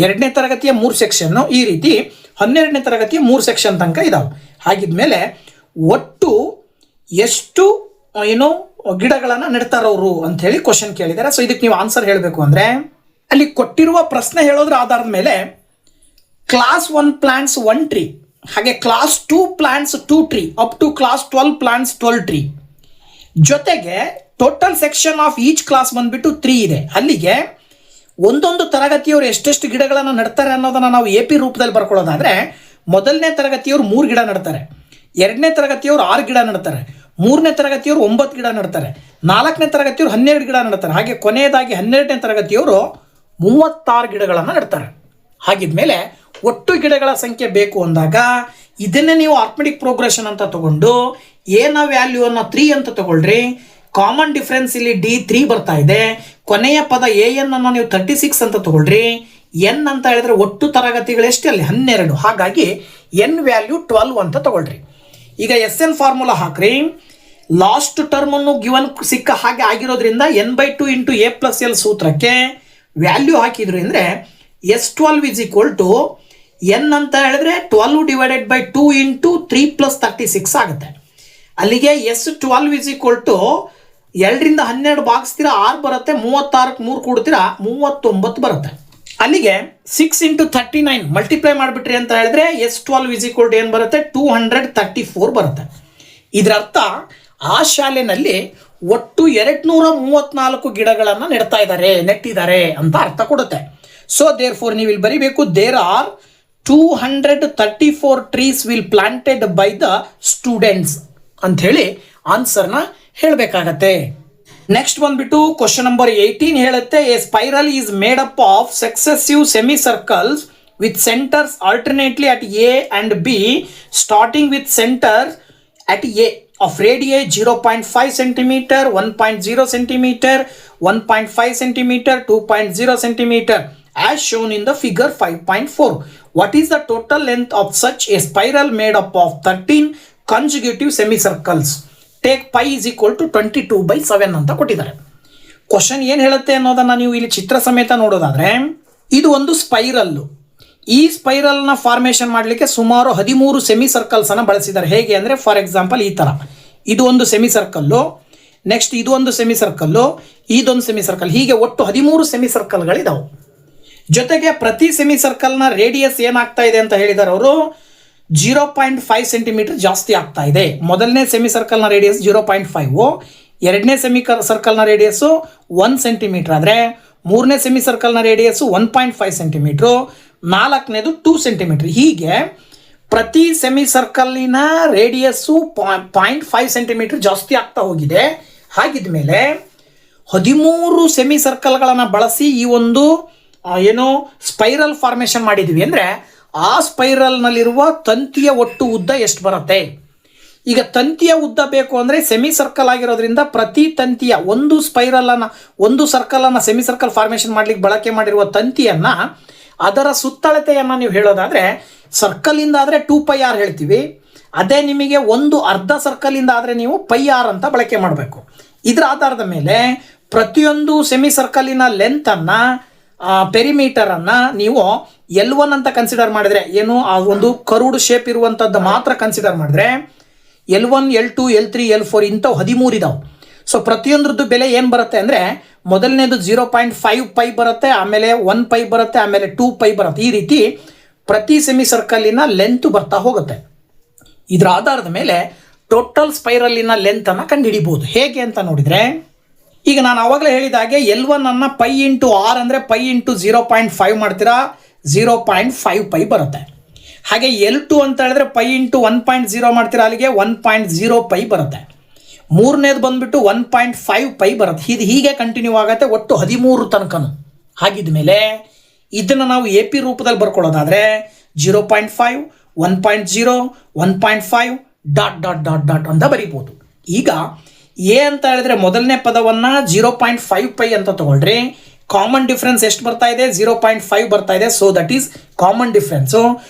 2ನೇ ತರಗತಿಯ 3 ಸೆಕ್ಷನ್ನು, ಈ ರೀತಿ 12ನೇ ತರಗತಿಯ 3 ಸೆಕ್ಷನ್ ತನಕ ಇದಾವೆ. ಹಾಗಿದ್ಮೇಲೆ ಒಟ್ಟು ಎಷ್ಟು ಗಿಡಗಳನ್ನು ನೆಡ್ತಾರವರು ಅಂತ ಹೇಳಿ ಕ್ವಶನ್ ಕೇಳಿದ್ದಾರೆ. ಸೊ ಇದಕ್ಕೆ ನೀವು ಆನ್ಸರ್ ಹೇಳಬೇಕು ಅಂದರೆ ಅಲ್ಲಿ ಕೊಟ್ಟಿರುವ ಪ್ರಶ್ನೆ ಹೇಳೋದ್ರ ಆಧಾರದ ಮೇಲೆ ಕ್ಲಾಸ್ 1 ಪ್ಲಾಂಟ್ಸ್ 1 ಟ್ರೀ, ಹಾಗೆ class 2 plants 2 tree, up to class 12 plants 12 tree. ಜೊತೆಗೆ total section of each class ಬಂದ್ಬಿಟ್ಟು 3 ಇದೆ. ಅಲ್ಲಿಗೆ ಒಂದೊಂದು ತರಗತಿಯವರು ಎಷ್ಟೆಷ್ಟು ಗಿಡಗಳನ್ನು ನೆಡ್ತಾರೆ ಅನ್ನೋದನ್ನು ನಾವು AP ರೂಪದಲ್ಲಿ ಬರ್ಕೊಳ್ಳೋದಾದರೆ, ಮೊದಲನೇ ತರಗತಿಯವರು 3 ಗಿಡ ನೆಡ್ತಾರೆ, 2ನೇ ತರಗತಿಯವರು 6 ಗಿಡ ನೆಡ್ತಾರೆ, 3ನೇ ತರಗತಿಯವರು 9 ಗಿಡ ನೆಡ್ತಾರೆ, 4ನೇ ತರಗತಿಯವರು 12 ಗಿಡ ನೆಡ್ತಾರೆ, ಹಾಗೆ ಕೊನೆಯದಾಗಿ 12ನೇ ತರಗತಿಯವರು 36 ಗಿಡಗಳನ್ನು ನೆಡ್ತಾರೆ. ಹಾಗಿದ್ಮೇಲೆ ಒಟ್ಟು ಗಿಡಗಳ ಸಂಖ್ಯೆ ಬೇಕು ಅಂದಾಗ ಇದನ್ನೇ ನೀವು ಆರ್ಥಮೆಟಿಕ್ ಪ್ರೋಗ್ರೆಷನ್ ಅಂತ ತಗೊಂಡು ಎನ ವ್ಯಾಲ್ಯೂವನ್ನು 3 ಅಂತ ತಗೊಳ್ರಿ. ಕಾಮನ್ ಡಿಫ್ರೆನ್ಸ್ ಇಲ್ಲಿ D 3 ಬರ್ತಾ ಇದೆ. ಕೊನೆಯ ಪದ AN ಅನ್ನು ನೀವು 36 ಅಂತ ತಗೊಳ್ರಿ. ಎನ್ ಅಂತ ಹೇಳಿದ್ರೆ ಒಟ್ಟು ತರಗತಿಗಳು ಎಷ್ಟು ಅಲ್ಲಿ 12, ಹಾಗಾಗಿ ಎನ್ ವ್ಯಾಲ್ಯೂ 12 ಅಂತ ತಗೊಳ್ರಿ. ಈಗ ಎಸ್ ಎನ್ ಫಾರ್ಮುಲಾ ಹಾಕ್ರಿ. ಲಾಸ್ಟ್ ಟರ್ಮನ್ನು ಗಿವನ್ ಸಿಕ್ಕ ಹಾಗೆ ಆಗಿರೋದ್ರಿಂದ n/2 into A plus L ಸೂತ್ರಕ್ಕೆ ವ್ಯಾಲ್ಯೂ ಹಾಕಿದ್ರು ಅಂದರೆ S12 is equal to N ಅಂತ ಹೇಳಿದ್ರೆ 12 ಡಿವೈಡೆಡ್ ಬೈ 2 ಇಂಟು 3 + 36 ಆಗುತ್ತೆ. ಅಲ್ಲಿಗೆ S12 ಇಸ್ ಈಕ್ವಲ್ ಟು 2ರಿಂದ 12 ಭಾಗಿಸ್ತೀರಾ 6 ಬರುತ್ತೆ, 36ಕ್ಕೆ 3 ಕೂಡ್ತೀರಾ 39 ಬರುತ್ತೆ. ಅಲ್ಲಿಗೆ 6 ಇಂಟು 39 ಮಲ್ಟಿಪ್ಲೈ ಮಾಡಿಬಿಟ್ರಿ ಅಂತ ಹೇಳಿದ್ರೆ S12 ಇಸ್ ಈಕ್ವಲ್ ಟು ಏನು ಬರುತ್ತೆ 234 ಬರುತ್ತೆ. ಇದರ ಅರ್ಥ ಆ ಶಾಲೆಯಲ್ಲಿ ಒಟ್ಟು 234 ಗಿಡಗಳನ್ನು ನೆಟ್ಟಿದ್ದಾರೆ ಅಂತ ಅರ್ಥ ಕೊಡುತ್ತೆ. ಸೊ ದೇರ್ ಫೋರ್ ನೀವು ಇಲ್ಲಿ ಬರೀಬೇಕು, there are 234 trees will planted by the students ಅಂತ ಹೇಳಿ ಆನ್ಸರ್ನ ಹೇಳಬೇಕಾಗತ್ತೆ. ನೆಕ್ಸ್ಟ್ ಬಂದ್ಬಿಟ್ಟು ಕ್ವಶನ್ ನಂಬರ್ 18 ಹೇಳುತ್ತೆ, a spiral is made up of successive semi circles with centres alternately at A and B starting with centre at A of radii 0.5 cm, 1.0 cm, 1.5 cm, 2.0 cm as shown in the figure 5.4. What is the total length of such a spiral made up of 13 consecutive semicircles? Take pi is equal to 22/7 ಅಂತ ಕೊಟ್ಟಿದ್ದಾರೆ. Question ಏನು ಹೇಳುತ್ತೆ ಅನ್ನೋದನ್ನ ನೀವು ಇಲ್ಲಿ ಚಿತ್ರ ಸಮೇತ ನೋಡೋದಾದ್ರೆ, ಇದು ಒಂದು ಸ್ಪೈರಲ್ಲು. ಈ ಸ್ಪೈರಲ್ನ ಫಾರ್ಮೇಷನ್ ಮಾಡಲಿಕ್ಕೆ ಸುಮಾರು 13 ಸೆಮಿ ಸರ್ಕಲ್ಸನ್ನು ಬಳಸಿದ್ದಾರೆ. ಹೇಗೆ ಅಂದರೆ ಫಾರ್ ಎಕ್ಸಾಂಪಲ್ ಈ ಥರ, ಇದು ಒಂದು ಸೆಮಿ ಸರ್ಕಲ್ಲು, ನೆಕ್ಸ್ಟ್ ಇದು ಒಂದು ಸೆಮಿ ಸರ್ಕಲ್ಲು, ಇದೊಂದು ಸೆಮಿ ಸರ್ಕಲ್, ಹೀಗೆ ಒಟ್ಟು 13 ಸೆಮಿ ಸರ್ಕಲ್ಗಳಿದಾವೆ. ಜೊತೆಗೆ ಪ್ರತಿ ಸೆಮಿ ಸರ್ಕಲ್ನ ರೇಡಿಯಸ್ ಏನಾಗ್ತಾ ಇದೆ ಅಂತ ಹೇಳಿದ್ದಾರೆ ಅವರು 0.5 ಸೆಂಟಿಮೀಟರ್ ಜಾಸ್ತಿ ಆಗ್ತಾ ಇದೆ. ಮೊದಲನೇ ಸೆಮಿ ಸರ್ಕಲ್ನ ರೇಡಿಯಸ್ 0.5, ಎರಡನೇ ಸೆಮಿ ಸರ್ಕಲ್ನ ರೇಡಿಯಸ್ಸು 1 ಸೆಂಟಿಮೀಟರ್ ಆದರೆ, ಮೂರನೇ ಸೆಮಿ ಸರ್ಕಲ್ನ ರೇಡಿಯಸ್ಸು 1.5 ಸೆಂಟಿಮೀಟ್ರು, ನಾಲ್ಕನೇದು 2 ಸೆಂಟಿಮೀಟರ್. ಹೀಗೆ ಪ್ರತಿ ಸೆಮಿ ಸರ್ಕಲ್ಲಿನ ರೇಡಿಯಸ್ಸು 0.5 ಸೆಂಟಿಮೀಟರ್ ಜಾಸ್ತಿ ಆಗ್ತಾ ಹೋಗಿದೆ. ಹಾಗಿದ ಮೇಲೆ 13 ಸೆಮಿ ಸರ್ಕಲ್ಗಳನ್ನು ಬಳಸಿ ಈ ಒಂದು ಸ್ಪೈರಲ್ ಫಾರ್ಮೇಷನ್ ಮಾಡಿದ್ವಿ ಅಂದರೆ ಆ ಸ್ಪೈರಲ್ನಲ್ಲಿರುವ ತಂತಿಯ ಒಟ್ಟು ಉದ್ದ ಎಷ್ಟು ಬರುತ್ತೆ? ಈಗ ತಂತಿಯ ಉದ್ದ ಬೇಕು ಅಂದರೆ ಸೆಮಿ ಸರ್ಕಲ್ ಆಗಿರೋದ್ರಿಂದ ಪ್ರತಿ ತಂತಿಯ ಒಂದು ಸರ್ಕಲನ್ನು ಸೆಮಿ ಸರ್ಕಲ್ ಫಾರ್ಮೇಷನ್ ಮಾಡ್ಲಿಕ್ಕೆ ಬಳಕೆ ಮಾಡಿರುವ ತಂತಿಯನ್ನು ಅದರ ಸುತ್ತಳತೆಯನ್ನು ನೀವು ಹೇಳೋದಾದರೆ ಸರ್ಕಲಿಂದ ಆದರೆ 2πr ಹೇಳ್ತೀವಿ. ಅದೇ ನಿಮಗೆ ಒಂದು ಅರ್ಧ ಸರ್ಕಲಿಂದ ಆದರೆ ನೀವು πr ಅಂತ ಬಳಕೆ ಮಾಡಬೇಕು. ಇದರ ಆಧಾರದ ಮೇಲೆ ಪ್ರತಿಯೊಂದು ಸೆಮಿ ಸರ್ಕಲಿನ ಲೆಂತನ್ನು ಪೆರಿಮೀಟರನ್ನು ನೀವು L1 ಅಂತ ಕನ್ಸಿಡರ್ ಮಾಡಿದರೆ, ಆ ಒಂದು ಕರುಡು ಶೇಪ್ ಇರುವಂಥದ್ದು ಮಾತ್ರ ಕನ್ಸಿಡರ್ ಮಾಡಿದ್ರೆ L1, L2, L3, L4 ಇಂಥವು 13 ಇದಾವೆ. ಸೊ ಪ್ರತಿಯೊಂದ್ರದ್ದು ಬೆಲೆ ಏನು ಬರುತ್ತೆ ಅಂದರೆ ಮೊದಲನೇದು 0.5 ಪೈ ಬರುತ್ತೆ, ಆಮೇಲೆ 1 ಪೈ ಬರುತ್ತೆ, ಆಮೇಲೆ 2 ಪೈ ಬರುತ್ತೆ. ಈ ರೀತಿ ಪ್ರತಿ ಸೆಮಿ ಸರ್ಕಲ್ಲಿನ ಲೆಂತ್ ಬರ್ತಾ ಹೋಗುತ್ತೆ. ಇದರ ಆಧಾರದ ಮೇಲೆ ಟೋಟಲ್ ಸ್ಪೈರಲ್ಲಿನ ಲೆಂತನ್ನು ಕಂಡುಹಿಡಿಬೋದು. ಹೇಗೆ ಅಂತ ನೋಡಿದರೆ, ಈಗ ನಾನು ಆವಾಗಲೇ ಹೇಳಿದ ಹಾಗೆ L1 ಅನ್ನು ಪೈ ಇಂಟು ಆರ್ ಅಂದರೆ ಪೈ ಇಂಟು 0.5 ಮಾಡ್ತೀರಾ, 0.5 ಪೈ ಬರುತ್ತೆ. ಹಾಗೆ L2 ಅಂತ ಹೇಳಿದ್ರೆ ಪೈ ಇಂಟು 1.0 ಮಾಡ್ತೀರಾ, ಅಲ್ಲಿಗೆ 1.0 ಪೈ ಬರುತ್ತೆ. ಮೂರನೇದು ಬಂದುಬಿಟ್ಟು 1.5 ಪೈ ಬರುತ್ತೆ. ಹೀಗೆ ಕಂಟಿನ್ಯೂ ಆಗುತ್ತೆ ಒಟ್ಟು 13 ತನಕನು. ಹಾಗಿದ ಮೇಲೆ ಇದನ್ನು ನಾವು AP ರೂಪದಲ್ಲಿ ಬರ್ಕೊಳ್ಳೋದಾದರೆ 0.5, 1.0, 1.5 ... ಅಂತ ಬರೀಬೋದು. ಈಗ ಎ ಅಂತ ಹೇಳಿದ್ರೆ ಮೊದಲನೇ ಪದವನ್ನು 0.5 ಪೈ ಅಂತ ತಗೊಳ್ರಿ. ಕಾಮನ್ ಡಿಫ್ರೆನ್ಸ್ ಎಷ್ಟು ಬರ್ತಾ ಇದೆ? 0.5 ಬರ್ತಾ ಇದೆ. So that is common difference.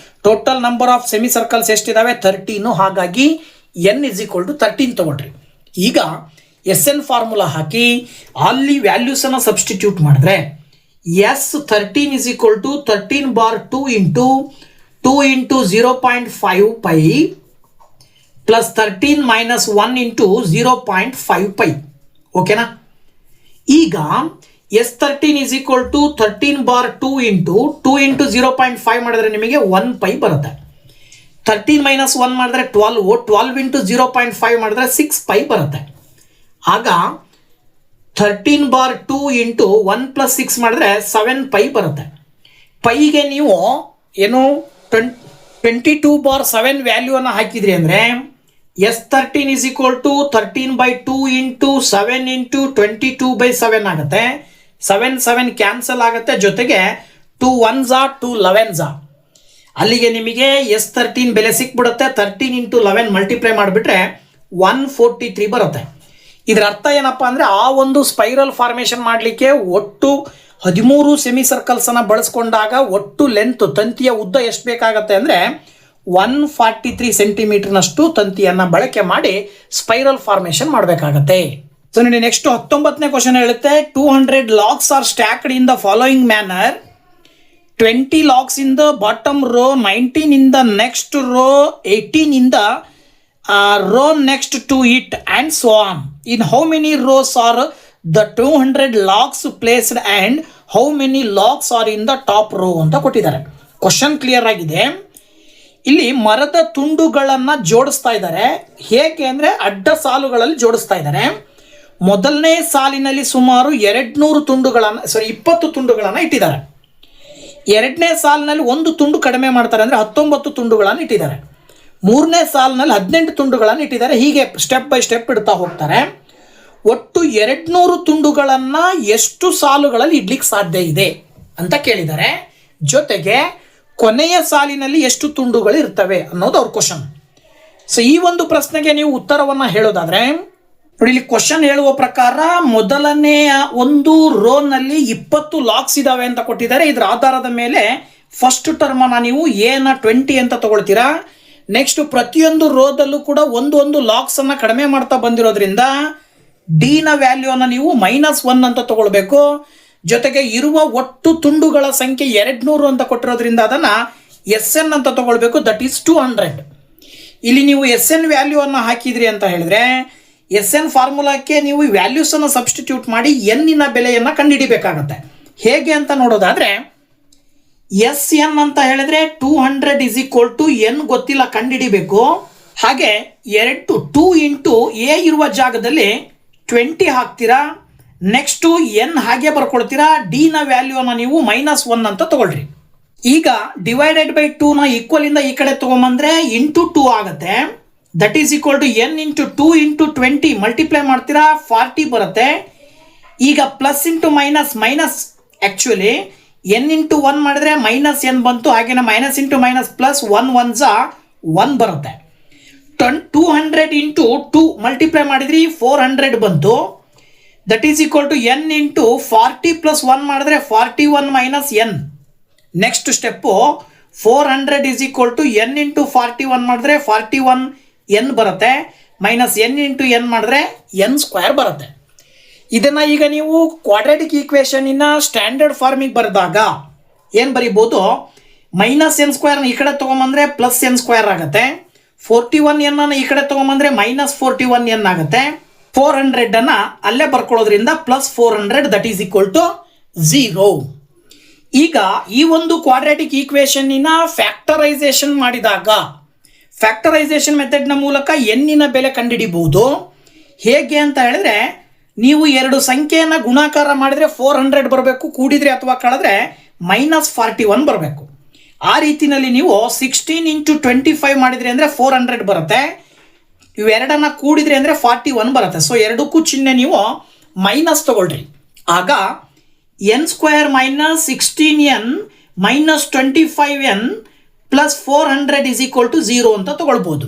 Total number of semi circles ಎಷ್ಟಿದಾವೆ? 13. ಹಾಗಾಗಿ n = 13 ತಗೊಳ್ರಿ. ಈಗ SN ಫಾರ್ಮುಲಾ ಹಾಕಿ ಅಲ್ಲಿ ವ್ಯಾಲ್ಯೂಸನ್ನು ಸಬ್ಸ್ಟಿಟ್ಯೂಟ್ ಮಾಡಿದ್ರೆ S13 = 13/2 into 2 into 0.5 pi plus 13 - 1 into 0.5 pi. ಓಕೆನಾ? ಈಗ S13 = 13/2 ಇಂಟು 2 ಇಂಟು 0.5 ಮಾಡಿದ್ರೆ ನಿಮಗೆ 1 ಪೈ ಬರುತ್ತೆ. 13 - 1 ಮಾಡಿದ್ರೆ 12 ಇಂಟು 0.5 ಮಾಡಿದ್ರೆ 6 ಪೈ ಬರುತ್ತೆ. ಆಗ 13/2 ಇಂಟು 1 + 6 ಮಾಡಿದ್ರೆ 7 ಪೈ ಬರುತ್ತೆ. ಪೈಗೆ ನೀವು 22/7 ವ್ಯಾಲ್ಯೂವನ್ನು ಹಾಕಿದ್ರಿ ಅಂದರೆ S13 = 13/2 ಇಂಟು 7 ಇಂಟು 22/7 ಆಗುತ್ತೆ. 7 ಕ್ಯಾನ್ಸಲ್ ಆಗುತ್ತೆ, ಜೊತೆಗೆ 2 1s 2 11s. ಅಲ್ಲಿಗೆ ನಿಮಗೆ S13 ಬೆಲೆ ಸಿಕ್ಬಿಡುತ್ತೆ. 13 ಇಂಟು 11 ಮಲ್ಟಿಪ್ಲೈ ಮಾಡಿಬಿಟ್ರೆ 143 ಬರುತ್ತೆ. ಇದರ ಅರ್ಥ ಏನಪ್ಪ ಅಂದರೆ ಆ ಒಂದು ಸ್ಪೈರಲ್ ಫಾರ್ಮೇಷನ್ ಮಾಡಲಿಕ್ಕೆ ಒಟ್ಟು 13 ಸೆಮಿ ಸರ್ಕಲ್ಸನ್ನು ಬಳಸ್ಕೊಂಡಾಗ ಒಟ್ಟು ಲೆಂತ್ ತಂತಿಯ ಉದ್ದ ಎಷ್ಟು ಬೇಕಾಗತ್ತೆ ಅಂದರೆ 143 ಸೆಂಟಿಮೀಟರ್ನಷ್ಟು ತಂತಿಯನ್ನು ಬಳಕೆ ಮಾಡಿ ಸ್ಪೈರಲ್ ಫಾರ್ಮೇಷನ್ ಮಾಡಬೇಕಾಗತ್ತೆ. ಸೊ ನೋಡಿ, ನೆಕ್ಸ್ಟ್ 19ನೇ ಕ್ವಶನ್ ಹೇಳುತ್ತೆ, 200 logs are stacked in the following manner. 20 logs in the bottom row, 19 in the next row, 18 in the row next to it, and so on. In how many rows are the 200 logs placed and how many logs are in the top row ಅಂತ ಕೊಟ್ಟಿದ್ದಾರೆ. Question clear ಆಗಿದೆ. ಇಲ್ಲಿ ಮರದ ತುಂಡುಗಳನ್ನು ಜೋಡಿಸ್ತಾ ಇದ್ದಾರೆ. ಹೇಗೆ ಅಂದರೆ ಅಡ್ಡ ಸಾಲುಗಳಲ್ಲಿ ಜೋಡಿಸ್ತಾ ಇದ್ದಾರೆ. ಮೊದಲನೇ ಸಾಲಿನಲ್ಲಿ ಸುಮಾರು 20 ತುಂಡುಗಳನ್ನು ಇಟ್ಟಿದ್ದಾರೆ. ಎರಡನೇ ಸಾಲಿನಲ್ಲಿ ಒಂದು ತುಂಡು ಕಡಿಮೆ ಮಾಡ್ತಾರೆ, ಅಂದರೆ 19 ತುಂಡುಗಳನ್ನು ಇಟ್ಟಿದ್ದಾರೆ. ಮೂರನೇ ಸಾಲಿನಲ್ಲಿ 18 ತುಂಡುಗಳನ್ನು ಇಟ್ಟಿದ್ದಾರೆ. ಹೀಗೆ ಸ್ಟೆಪ್ ಬೈ ಸ್ಟೆಪ್ ಇಡ್ತಾ ಹೋಗ್ತಾರೆ. ಒಟ್ಟು 200 ತುಂಡುಗಳನ್ನು ಎಷ್ಟು ಸಾಲುಗಳಲ್ಲಿ ಇಡ್ಲಿಕ್ಕೆ ಸಾಧ್ಯ ಇದೆ ಅಂತ ಕೇಳಿದ್ದಾರೆ. ಜೊತೆಗೆ ಕೊನೆಯ ಸಾಲಿನಲ್ಲಿ ಎಷ್ಟು ತುಂಡುಗಳು ಇರ್ತವೆ ಅನ್ನೋದು ಅವ್ರ ಕ್ವಶನ್. ಸೊ ಈ ಒಂದು ಪ್ರಶ್ನೆಗೆ ನೀವು ಉತ್ತರವನ್ನು ಹೇಳೋದಾದ್ರೆ ನೋಡಿ, ಇಲ್ಲಿ ಕ್ವಶನ್ ಹೇಳುವ ಪ್ರಕಾರ ಮೊದಲನೆಯ ಒಂದು ರೋನಲ್ಲಿ 20 ಲಾಕ್ಸ್ ಇದಾವೆ ಅಂತ ಕೊಟ್ಟಿದ್ದಾರೆ. ಇದರ ಆಧಾರದ ಮೇಲೆ ಫಸ್ಟ್ ಟರ್ಮನ್ನು ನೀವು ಎನ 20 ಅಂತ ತಗೊಳ್ತೀರಾ. ನೆಕ್ಸ್ಟ್ ಪ್ರತಿಯೊಂದು ರೋದಲ್ಲೂ ಕೂಡ ಒಂದು ಲಾಕ್ಸ್ ಅನ್ನ ಕಡಿಮೆ ಮಾಡ್ತಾ ಬಂದಿರೋದ್ರಿಂದ ಡಿ ನ ವ್ಯಾಲ್ಯೂನ ನೀವು -1 ಅಂತ ತಗೊಳ್ಬೇಕು. ಜೊತೆಗೆ ಇರುವ ಒಟ್ಟು ತುಂಡುಗಳ ಸಂಖ್ಯೆ 200 ಅಂತ ಕೊಟ್ಟಿರೋದ್ರಿಂದ ಅದನ್ನ SN ಅಂತ ತಗೊಳ್ಬೇಕು, ದಟ್ ಈಸ್ 200. ಇಲ್ಲಿ ನೀವು SN ವ್ಯಾಲ್ಯೂ ಅನ್ನು ಹಾಕಿದ್ರಿ ಅಂತ ಹೇಳಿದ್ರೆ SN ಫಾರ್ಮುಲಾಕ್ಕೆ ನೀವು ವ್ಯಾಲ್ಯೂಸ್ ಅನ್ನು ಸಬ್ಸ್ಟಿಟ್ಯೂಟ್ ಮಾಡಿ ಎನ್ನಿನ ಬೆಲೆಯನ್ನು ಕಂಡುಹಿಡಿಬೇಕಾಗತ್ತೆ. ಹೇಗೆ ಅಂತ ನೋಡೋದಾದ್ರೆ SN ಅಂತ ಹೇಳಿದ್ರೆ 200 ಇಸ್ ಈಕ್ವಲ್ ಟು ಎನ್ ಗೊತ್ತಿಲ್ಲ, ಕಂಡುಹಿಡಿಬೇಕು. ಹಾಗೆ 2 ಇಂಟು ಎ ಇರುವ ಜಾಗದಲ್ಲಿ 20 ಹಾಕ್ತೀರಾ. ನೆಕ್ಸ್ಟು ಎನ್ ಹಾಗೆ ಬರ್ಕೊಳ್ತೀರಾ. ಡಿ ನ ವ್ಯಾಲ್ಯೂನ ನೀವು -1 ಅಂತ ತಗೊಳ್ರಿ. ಈಗ ಡಿವೈಡೆಡ್ ಬೈ 2 ನ ಈಕ್ವಲ್ ಇಂದ ಈ ಕಡೆ ತಗೊಂಬಂದ್ರೆ ಇಂಟು 2 ಆಗುತ್ತೆ. That is equal to N into 2 into 20 multiply ಮಾಡ್ತೀರಾ, 40 ಬರುತ್ತೆ. ಈಗ plus into minus actually N into 1 ಮಾಡಿದ್ರೆ -n ಬಂತು. ಹಾಗೇನೆ ಮೈನಸ್ ಇಂಟು ಮೈನಸ್ ಪ್ಲಸ್ 1 1 1 ಬರುತ್ತೆ. 200 ಇಂಟು 2 ಮಲ್ಟಿಪ್ಲೈ ಮಾಡಿದ್ರಿ 400 ಬಂತು. That is equal to N into 40 plus 1 ಮಾಡಿದ್ರೆ 41 minus N. Next step 400 is equal to N into 41 ಮಾಡಿದ್ರೆ 41 ಎನ್ ಬರುತ್ತೆ. ಮೈನಸ್ ಎನ್ ಇಂಟು ಎನ್ ಮಾಡಿದ್ರೆ ಎನ್ ಸ್ಕ್ವೇರ್ ಬರುತ್ತೆ. ಇದನ್ನು ಈಗ ನೀವು ಕ್ವಾಡ್ರಾಟಿಕ್ ಈಕ್ವೇಷನಿನ ಸ್ಟ್ಯಾಂಡರ್ಡ್ ಫಾರ್ಮಿಗೆ ಬರೆದಾಗ ಏನು ಬರೀಬೋದು, -n² ಈ ಕಡೆ ತೊಗೊಂಬಂದ್ರೆ +n² ಆಗುತ್ತೆ. 41n ಈ ಕಡೆ ತೊಗೊಂಬಂದ್ರೆ -41n ಆಗುತ್ತೆ. 400 ಅಲ್ಲೇ ಬರ್ಕೊಳ್ಳೋದ್ರಿಂದ +400 ದಟ್ ಈಸ್ ಈಕ್ವಲ್ ಟು 0. ಈಗ ಈ ಒಂದು ಕ್ವಾಡ್ರಾಟಿಕ್ ಈಕ್ವೇಷನ್ನಿನ ಫ್ಯಾಕ್ಟರೈಸೇಷನ್ ಮಾಡಿದಾಗ ಫ್ಯಾಕ್ಟರೈಸೇಷನ್ ಮೆಥಡ್ನ ಮೂಲಕ ಎನ್ನಿನ ಬೆಲೆ ಕಂಡುಹಿಡಿಬಹುದು. ಹೇಗೆ ಅಂತ ಹೇಳಿದ್ರೆ ನೀವು ಎರಡು ಸಂಖ್ಯೆಯನ್ನು ಗುಣಾಕಾರ ಮಾಡಿದರೆ 400 ಬರಬೇಕು, ಕೂಡಿದ್ರೆ ಅಥವಾ ಕಳೆದ್ರೆ -41 ಬರಬೇಕು. ಆ ರೀತಿಯಲ್ಲಿ ನೀವು 16 ಇಂಟು 25 ಮಾಡಿದ್ರಿ ಅಂದರೆ 400 ಬರುತ್ತೆ. ಇವೆರಡನ್ನ ಕೂಡಿದ್ರಿ ಅಂದರೆ 41 ಬರುತ್ತೆ. ಸೊ ಎರಡಕ್ಕೂ ಚಿಹ್ನೆ ನೀವು ಮೈನಸ್ ತಗೊಳ್ರಿ. ಆಗ n² - 16n - 25n plus 400 is equal to 0 ಅಂತ ತಗೊಳ್ಬೋದು.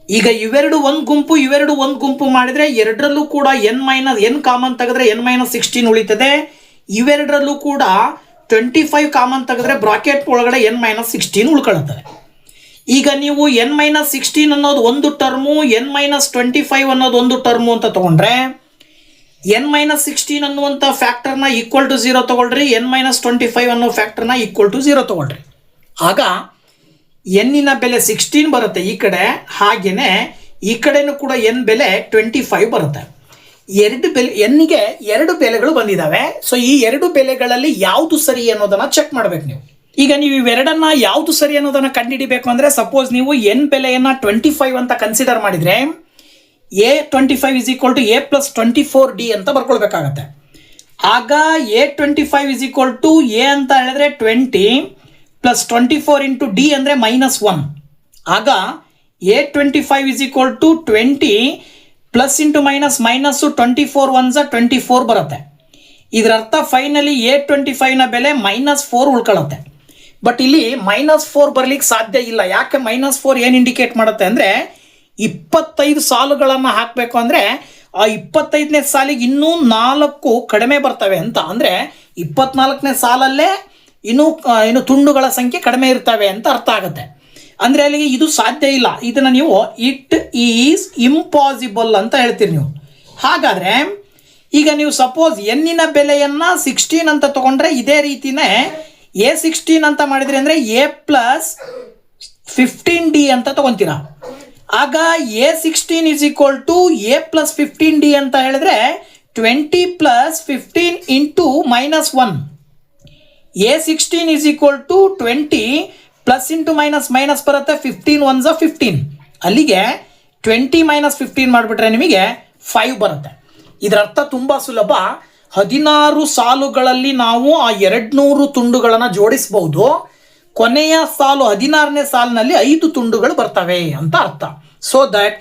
ಈಗ ಇವೆರಡು ಒಂದು ಗುಂಪು ಇವೆರಡು ಒಂದು ಗುಂಪು ಮಾಡಿದರೆ ಎರಡರಲ್ಲೂ ಕೂಡ n ಕಾಮನ್ ತೆಗೆದ್ರೆ n-16 ಉಳಿತದೆ. ಇವೆರಡರಲ್ಲೂ ಕೂಡ 25 ಕಾಮನ್ ತೆಗೆದ್ರೆ ಬ್ರಾಕೆಟ್ ಒಳಗಡೆ n-16 ಉಳ್ಕೊಳ್ಳುತ್ತದೆ. ಈಗ ನೀವು n-16 ಅನ್ನೋದು ಒಂದು ಟರ್ಮು, n-25 ಅನ್ನೋದು ಒಂದು ಟರ್ಮು ಅಂತ ತಗೊಂಡ್ರೆ n-16 ಅನ್ನುವಂಥ ಫ್ಯಾಕ್ಟರ್ನ ಈಕ್ವಲ್ ಟು 0 ತಗೊಳ್ರಿ, n-25 ಅನ್ನೋ ಫ್ಯಾಕ್ಟರ್ನ ಈಕ್ವಲ್ ಟು 0 ತಗೊಳ್ರಿ. ಆಗ ಎನ್ನಿನ ಬೆಲೆ 16 ಬರುತ್ತೆ ಈ ಕಡೆ, ಹಾಗೇನೆ ಈ ಕಡೆನೂ ಕೂಡ ಎನ್ ಬೆಲೆ 25 ಬರುತ್ತೆ. ಎನ್ನಿಗೆ ಎರಡು ಬೆಲೆಗಳು ಬಂದಿದ್ದಾವೆ. ಸೊ ಈ ಎರಡು ಬೆಲೆಗಳಲ್ಲಿ ಯಾವುದು ಸರಿ ಅನ್ನೋದನ್ನ ಚೆಕ್ ಮಾಡ್ಬೇಕು ನೀವು. ಈಗ ನೀವು ಇವೆರಡನ್ನ ಯಾವುದು ಸರಿ ಅನ್ನೋದನ್ನ ಕಂಡುಹಿಡಿಬೇಕು ಅಂದ್ರೆ, ಸಪೋಸ್ ನೀವು ಎನ್ ಬೆಲೆಯನ್ನ 25 ಅಂತ ಕನ್ಸಿಡರ್ ಮಾಡಿದ್ರೆ A25 is equal to A plus 24D ಅಂತ ಬರ್ಕೊಳ್ಬೇಕಾಗತ್ತೆ. ಆಗ A25 is equal to A ಅಂತ ಹೇಳಿದ್ರೆ 20 ಪ್ಲಸ್ 24 ಇಂಟು ಡಿ ಅಂದರೆ -1. ಆಗ A25 is equal to 20 plus into minus 24 1 24 ಬರುತ್ತೆ. ಇದರರ್ಥ ಫೈನಲಿ A25ನ ಬೆಲೆ -4 ಉಳ್ಕೊಳ್ಳುತ್ತೆ. ಬಟ್ ಇಲ್ಲಿ -4 ಬರ್ಲಿಕ್ಕೆ ಸಾಧ್ಯ ಇಲ್ಲ. ಯಾಕೆ -4 ಏನು ಇಂಡಿಕೇಟ್ ಮಾಡುತ್ತೆ ಅಂದರೆ 25 ಸಾಲುಗಳನ್ನು ಹಾಕಬೇಕು ಅಂದರೆ ಆ 25ನೇ ಸಾಲಿಗೆ ಇನ್ನೂ 4 ಕಡಿಮೆ ಬರ್ತವೆ ಅಂತ. ಅಂದರೆ 24ನೇ ಸಾಲಲ್ಲೇ ಇನ್ನು ತುಂಡುಗಳ ಸಂಖ್ಯೆ ಕಡಿಮೆ ಇರ್ತವೆ ಅಂತ ಅರ್ಥ ಆಗುತ್ತೆ. ಅಂದರೆ ಅಲ್ಲಿಗೆ ಇದು ಸಾಧ್ಯ ಇಲ್ಲ, ಇದನ್ನು ನೀವು ಇಟ್ ಈಸ್ ಇಂಪಾಸಿಬಲ್ ಅಂತ ಹೇಳ್ತೀರಿ ನೀವು. ಹಾಗಾದರೆ ಈಗ ನೀವು ಸಪೋಸ್ ಎನ್ನಿನ ಬೆಲೆಯನ್ನು 16 ಅಂತ ತೊಗೊಂಡ್ರೆ ಇದೇ ರೀತಿಯೇ A16 ಅಂತ ಮಾಡಿದ್ರಿ ಅಂದರೆ A+15D ಅಂತ ತೊಗೊತೀರಾ. ಆಗ A16 is equal to A+15D ಅಂತ ಹೇಳಿದ್ರೆ 20 + 15 × -1. A16 is equal to 20 plus into minus ಬರುತ್ತೆ. 15 1s 15. ಅಲ್ಲಿಗೆ 20 - 15 ಮಾಡಿಬಿಟ್ರೆ ನಿಮಗೆ 5 ಬರುತ್ತೆ. ಇದರ ಅರ್ಥ ತುಂಬ ಸುಲಭ. 16 ಸಾಲುಗಳಲ್ಲಿ ನಾವು ಆ 200 ತುಂಡುಗಳನ್ನು ಜೋಡಿಸಬಹುದು. ಕೊನೆಯ ಸಾಲು 16ನೇ ಸಾಲಿನಲ್ಲಿ 5 ತುಂಡುಗಳು ಬರ್ತವೆ ಅಂತ ಅರ್ಥ. So that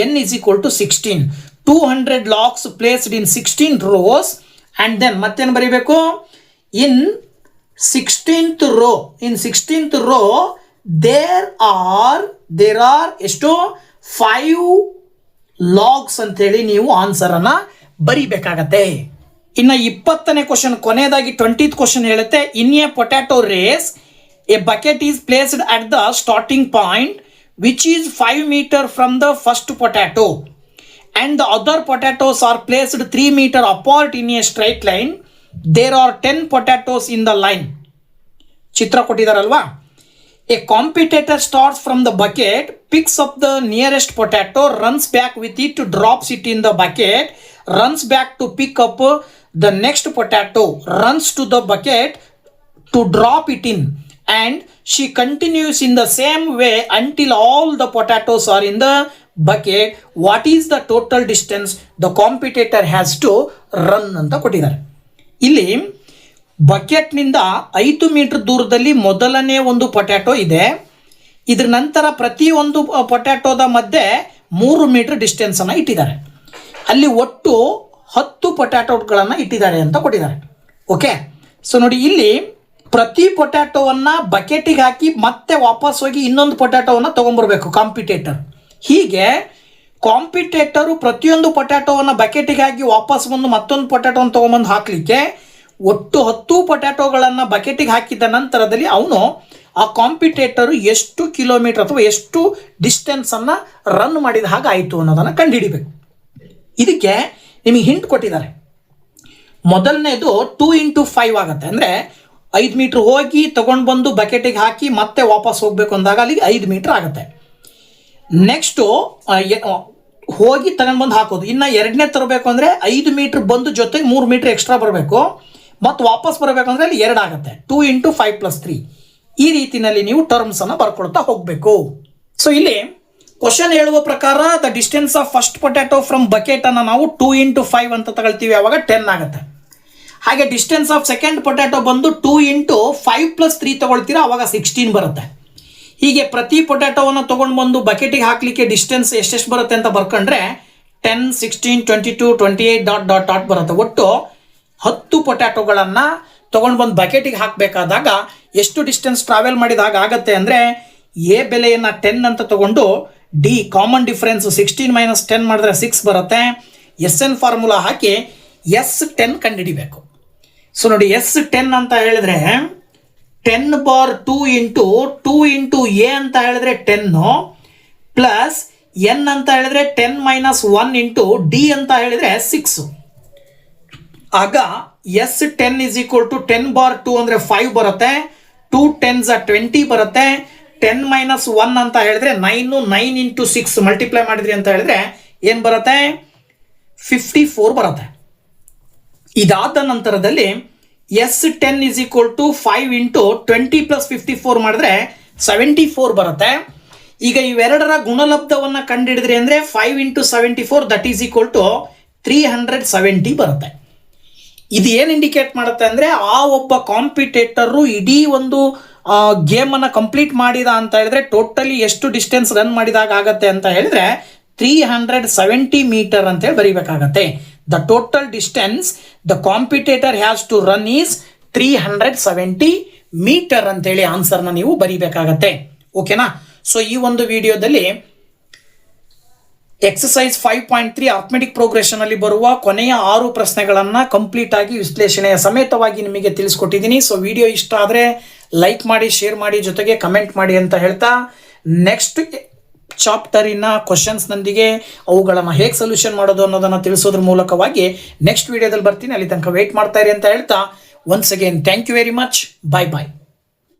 n is equal to 16. 200 locks placed in 16 rows and then ಮತ್ತೇನು ಬರೀಬೇಕು? in 16th row there are ಎಷ್ಟು 5 logs ಅಂತೇಳಿ ನೀವು ಆನ್ಸರನ್ನು ಬರೀಬೇಕಾಗತ್ತೆ. ಇನ್ನು 20ನೇ ಕ್ವಶನ್ ಕೊನೆಯದಾಗಿ 20th ಕ್ವಶನ್ ಹೇಳುತ್ತೆ, in a potato race a bucket is placed at the starting point which is 5 meter from the first potato and the other potatoes are placed 3 meter apart in a straight line. There are 10 potatoes in the line. ಚಿತ್ರ ಕೊಟ್ಟಿದಾರಲ್ವಾ? A competitor starts from the bucket, picks up the nearest potato, runs back with it, drops it in the bucket, runs back to pick up the next potato, runs to the bucket to drop it in, and she continues in the same way until all the potatoes are in the bucket. What is the total distance the competitor has to run ಅಂತ ಕೊಟ್ಟಿದ್ದಾರೆ. ಇಲ್ಲಿ ಬಕೆಟ್ನಿಂದ 5 metre ದೂರದಲ್ಲಿ ಮೊದಲನೇ ಒಂದು potato ಇದೆ. ಇದ್ರ ನಂತರ ಪ್ರತಿಯೊಂದು ಪೊಟ್ಯಾಟೋದ ಮಧ್ಯೆ 3 ಮೀಟರ್ ಡಿಸ್ಟೆನ್ಸನ್ನು ಇಟ್ಟಿದ್ದಾರೆ. ಅಲ್ಲಿ ಒಟ್ಟು 10 ಪೊಟ್ಯಾಟೋಗಳನ್ನು ಇಟ್ಟಿದ್ದಾರೆ ಅಂತ ಕೊಟ್ಟಿದ್ದಾರೆ. ಓಕೆ, ಸೊ ನೋಡಿ ಇಲ್ಲಿ ಪ್ರತಿ ಪೊಟ್ಯಾಟೋವನ್ನು ಬಕೆಟಿಗೆ ಹಾಕಿ ಮತ್ತೆ ವಾಪಸ್ ಹೋಗಿ ಇನ್ನೊಂದು ಪೊಟ್ಯಾಟೋವನ್ನು ತೊಗೊಂಬರ್ಬೇಕು ಕಾಂಪಿಟೇಟರ್. ಹೀಗೆ ಕಾಂಪಿಟೇಟರು ಪ್ರತಿಯೊಂದು ಪೊಟ್ಯಾಟೋವನ್ನು ಬಕೆಟಿಗೆ ಹಾಕಿ ವಾಪಸ್ ಬಂದು ಮತ್ತೊಂದು ಪೊಟ್ಯಾಟೋವನ್ನು ತೊಗೊಂಬಂದು ಹಾಕಲಿಕ್ಕೆ ಒಟ್ಟು 10 ಪೊಟ್ಯಾಟೋಗಳನ್ನು ಬಕೆಟಿಗೆ ಹಾಕಿದ ನಂತರದಲ್ಲಿ ಅವನು ಆ ಕಾಂಪಿಟೇಟರು ಎಷ್ಟು ಕಿಲೋಮೀಟರ್ ಅಥವಾ ಎಷ್ಟು ಡಿಸ್ಟೆನ್ಸನ್ನು ರನ್ ಮಾಡಿದ ಹಾಗೆ ಆಯಿತು ಅನ್ನೋದನ್ನು ಕಂಡುಹಿಡಿಬೇಕು. ಇದಕ್ಕೆ ನಿಮಗೆ ಹಿಂಟ್ ಕೊಟ್ಟಿದ್ದಾರೆ. ಮೊದಲನೇದು 2 × 5 ಆಗುತ್ತೆ. ಅಂದರೆ 5 ಮೀಟ್ರ್ ಹೋಗಿ ತೊಗೊಂಡು ಬಂದು ಬಕೆಟಿಗೆ ಹಾಕಿ ಮತ್ತೆ ವಾಪಸ್ ಹೋಗಬೇಕು ಅಂದಾಗ ಅಲ್ಲಿಗೆ 5 ಮೀಟ್ರ್ ಆಗುತ್ತೆ. ನೆಕ್ಸ್ಟು ಹೋಗಿ ತಗೊಂಡು ಬಂದು ಹಾಕೋದು. ಇನ್ನು ಎರಡನೇ ತರಬೇಕು ಅಂದರೆ 5 ಮೀಟ್ರ್ ಬಂದು ಜೊತೆಗೆ 3 ಮೀಟ್ರ್ ಎಕ್ಸ್ಟ್ರಾ ಬರಬೇಕು. ಮತ್ತು ವಾಪಸ್ ಬರಬೇಕು ಅಂದರೆ ಅಲ್ಲಿ 2 ಆಗುತ್ತೆ. 2 × 5 + 3 ಈ ರೀತಿಯಲ್ಲಿ ನೀವು ಟರ್ಮ್ಸನ್ನು ಬರ್ಕೊಳ್ತಾ ಹೋಗಬೇಕು. ಸೊ ಇಲ್ಲಿ ಕ್ವಶನ್ ಹೇಳುವ ಪ್ರಕಾರ the distance of first potato from ಬಕೆಟನ್ನು ನಾವು 2 × 5 ಅಂತ ತಗೊಳ್ತೀವಿ, ಆವಾಗ 10 ಆಗುತ್ತೆ. ಹಾಗೆ ಡಿಸ್ಟೆನ್ಸ್ ಆಫ್ ಸೆಕೆಂಡ್ ಪೊಟ್ಯಾಟೊ ಬಂದು 2 × 5 + 3 ತಗೊಳ್ತೀರಾ, ಆವಾಗ 16 ಬರುತ್ತೆ. ಹೀಗೆ ಪ್ರತಿ ಪೊಟ್ಯಾಟೋವನ್ನು ತೊಗೊಂಡು ಬಂದು ಬಕೆಟಿಗೆ ಹಾಕಲಿಕ್ಕೆ ಡಿಸ್ಟೆನ್ಸ್ ಎಷ್ಟೆಷ್ಟು ಬರುತ್ತೆ ಅಂತ ಬರ್ಕೊಂಡ್ರೆ 10, 16, 22, 28 ... ಬರುತ್ತೆ. ಒಟ್ಟು 10 ಪೊಟ್ಯಾಟೋಗಳನ್ನು ತೊಗೊಂಡು ಬಂದು ಬಕೆಟಿಗೆ ಹಾಕಬೇಕಾದಾಗ ಎಷ್ಟು ಡಿಸ್ಟೆನ್ಸ್ ಟ್ರಾವೆಲ್ ಮಾಡಿದಾಗ ಆಗುತ್ತೆ ಅಂದರೆ ಎ ಬೆಲೆಯನ್ನು 10 ಅಂತ ತೊಗೊಂಡು ಡಿ ಕಾಮನ್ ಡಿಫ್ರೆನ್ಸ್ 16 - 10 ಮಾಡಿದ್ರೆ 6 ಬರುತ್ತೆ. SN ಫಾರ್ಮುಲಾ ಹಾಕಿ S10 ಕಂಡುಹಿಡಿಬೇಕು. ಸೊ ನೋಡಿ S10 ಅಂತ ಹೇಳಿದ್ರೆ 10^2 × 2 × A ಅಂತ ಹೇಳಿದ್ರೆ 10 ಪ್ಲಸ್ N ಅಂತ ಹೇಳಿದ್ರೆ 10 - 1 × D ಅಂತ ಹೇಳಿದ್ರೆ 6. ಆಗ S10 is equal to 10^2 ಅಂದರೆ 5 ಬರುತ್ತೆ. 2 10s 20 ಬರುತ್ತೆ. 10 - 1 ಅಂತ ಹೇಳಿದ್ರೆ 9 × 6 ಮಲ್ಟಿಪ್ಲೈ ಮಾಡಿದ್ರಿ ಅಂತ ಹೇಳಿದ್ರೆ ಏನು ಬರುತ್ತೆ? 54 ಬರುತ್ತೆ. ಇದಾದ ನಂತರದಲ್ಲಿ S10 is equal to 5 × 20 + 54 ಮಾಡಿದ್ರೆ 74 ಬರುತ್ತೆ. ಈಗ ಇವೆರಡರ ಗುಣಲಬ್ಧವನ್ನು ಕಂಡುಹಿಡಿದ್ರಿ ಅಂದರೆ 5 × 74 ದಟ್ ಈಸ್ ಈಕ್ವಲ್ ಟು 370 ಬರುತ್ತೆ. ಇದು ಏನು ಇಂಡಿಕೇಟ್ ಮಾಡುತ್ತೆ ಅಂದರೆ ಆ ಒಬ್ಬ ಕಾಂಪಿಟೇಟರು ಇಡೀ ಒಂದು ಗೇಮನ್ನು ಕಂಪ್ಲೀಟ್ ಮಾಡಿದ ಅಂತ ಹೇಳಿದ್ರೆ ಟೋಟಲಿ ಎಷ್ಟು ಡಿಸ್ಟೆನ್ಸ್ ರನ್ ಮಾಡಿದಾಗ ಆಗುತ್ತೆ ಅಂತ ಹೇಳಿದ್ರೆ 370 ಮೀಟರ್ ಅಂತೇಳಿ ಬರೀಬೇಕಾಗತ್ತೆ. The total distance the competitor has to run is 370 metre ಅಂತೇಳಿ ಆನ್ಸರ್ನ ನೀವು ಬರೀಬೇಕಾಗತ್ತೆ. ಓಕೆನಾ? ಸೊ ಈ ಒಂದು ವಿಡಿಯೋದಲ್ಲಿ ಎಕ್ಸಸೈಸ್ 5.3 ಅರ್ಥಮೆಟಿಕ್ ಪ್ರೋಗ್ರೆಷನ್ ಅಲ್ಲಿ ಬರುವ ಕೊನೆಯ 6 ಪ್ರಶ್ನೆಗಳನ್ನು ಕಂಪ್ಲೀಟ್ ಆಗಿ ವಿಶ್ಲೇಷಣೆಯ ಸಮೇತವಾಗಿ ನಿಮಗೆ ತಿಳಿಸ್ಕೊಟ್ಟಿದ್ದೀನಿ. ಸೊ ವಿಡಿಯೋ ಇಷ್ಟ ಆದರೆ ಲೈಕ್ ಮಾಡಿ, ಶೇರ್ ಮಾಡಿ, ಜೊತೆಗೆ ಕಮೆಂಟ್ ಮಾಡಿ ಅಂತ ಹೇಳ್ತಾ ನೆಕ್ಸ್ಟ್ ಚಾಪ್ಟರಿನ ಕ್ವಶನ್ಸ್ನೊಂದಿಗೆ ಅವುಗಳನ್ನು ಹೇಗೆ ಸೊಲ್ಯೂಷನ್ ಮಾಡೋದು ಅನ್ನೋದನ್ನು ತಿಳಿಸೋದ್ರ ಮೂಲಕವಾಗಿ ನೆಕ್ಸ್ಟ್ ವಿಡಿಯೋದಲ್ಲಿ ಬರ್ತೀನಿ. ಅಲ್ಲಿ ತನಕ ವೇಟ್ ಮಾಡ್ತಾ ಇರಿ ಅಂತ ಹೇಳ್ತಾ once again thank you very much. Bye bye.